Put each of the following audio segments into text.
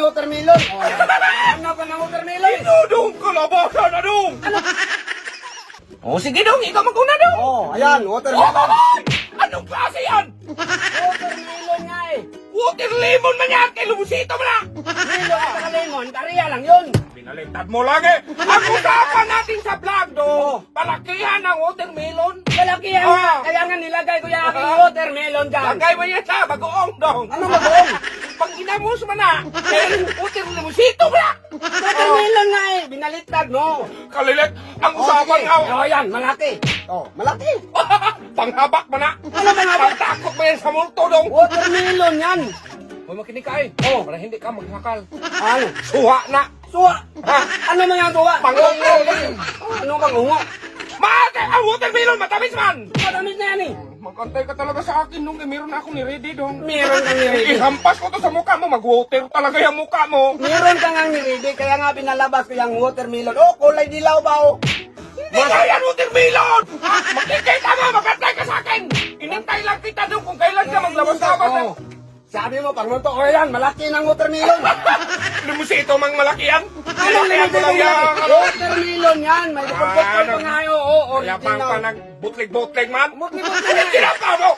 watermelon. Oh, ano ka ng watermelon? Dong, kalabasa na dong! Ano? O sige dong, ikaw maguna dong! Oh, ayan, watermelon. Ay! Anong klase yan? Watermelon nga eh. Water lemon man yan! Kay Lumusito mo na! Lilo at saka lemon, kariya lang yun. Pinaliktad mo lagi! Ang usapan natin sa vlog dong! Palakihan ng watermelon! Malaki yan nga. Kaya nga nilagay ko yung aking watermelon dyan. Lagay mo yan sa bagoong dong! Ano mabuong? Pag ginamos mo na, kay water Lumusito mo na! Watermelon nga eh. Binaliktad mo. Kalilit, ang Oh, usapan sige. nga! Oh, yan, malaki. Oh, malaki. Panghabak mo na! Ano panghabak? Pagtakot mo yan sa multo dong! Watermelon yan. Huwag makinig ka eh! Para hindi ka maghakal! Ano? Suha na! Suwa. Ano man yan suwa? Pangungo! Ano pangungo? Mate! Ang watermelon! Matamis man! Madamit na yan eh. Magkantay ka talaga sa akin nung meron na akong ni-ready dong. Meron kang niredy. Ihampas ko to sa mukha mo, mag-water talaga yung mukha mo. Meron kang ang niredy, kaya nga pinalabas ko yung watermelon. Oh, kulay dilaw ba oh? Hindi ka yan watermelon! Makikita mo, magkantay ka sa akin! Inintay lang kita doon kung kailan ka maglabas-labas. Oh. Sabi mo, pag nunto ko yan, malaki ng watermelon. Lumusito mang malaki yan. Ano Malaki yan, naman malaki yan. watermelon yan. May pagpapal pa nga yun. Oh, Kaya pang original. pa nagbutlig-butlig man. Butlig-butlig Ano yan. sinapa mo?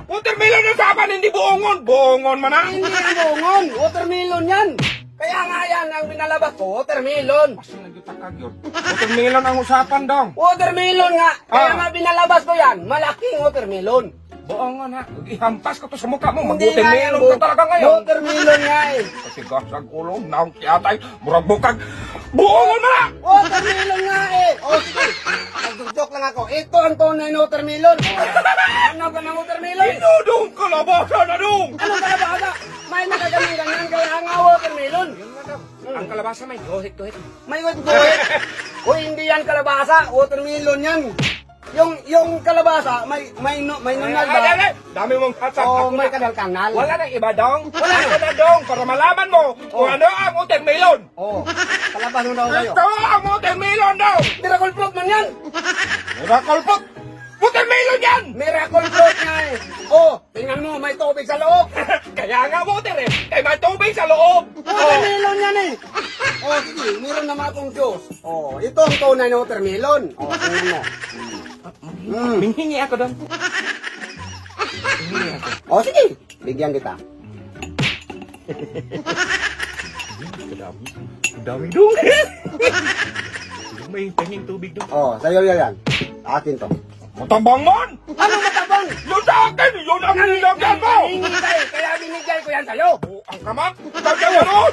Watermelon ang saban, hindi buongon. Buongon man na. Hindi ang bungon. Watermelon yan. Kaya nga yan ang pinalabas ko, watermelon. Kasi nagjutakag yun. Watermelon ang usapan dong. Watermelon nga. Kaya Ah. nga pinalabas ko yan, malaking watermelon. Buongon ha. Ihampas ko to sa mukha mo. Hindi nga yan, Mag-watermelon ka talaga ngayon. watermelon nga eh. Kasi gasag ulo, naong kiyatay, murag bukag. Buongon mo na! Watermelon nga eh. O sige, nagdudok lang ako. Ito ang tunay na watermelon. Ano ka ng watermelon? Inudong kalabasa na dong! Ano kalabasa? May nakaganang-ganang kaya nga watermelon. Yun nga daw. Ang kalabasa may gohit-gohit. May wet-wet. Uy, hindi yan kalabasa. Watermelon yan. Yung kalabasa, may nunal ba? Ay, dami mong katsap. O Ako may na. kanal-kanal? Wala nang iba dong. Wala. Ako na dong para malaman mo kung ano ang watermelon. O, kalabas mo daw kayo. Ito ang watermelon daw. Miracle fruit man yan. Miracle fruit. Watermelon yan! Miracle fruit nga eh. O, tingnan mo, may tubig sa loob. Kaya nga water eh. Kaya may tubig sa loob. Watermelon yan eh. O, sige, meron naman akong juice. O, ito ang tunay na watermelon. O, tingnan mo. Minghingi ako dong. Minghingi ako. O, sige, bigyan kita. Kadami. Kadami dong. May pahing tubig dong. O, sa'yo yan. Akin to. Matabang man! Ano matabang? Yun sa akin! Yun ang nilagyan ko! Nangingi ka eh, kaya binigay ko yan sa'yo. Ang kamat! Lagyan mo nun!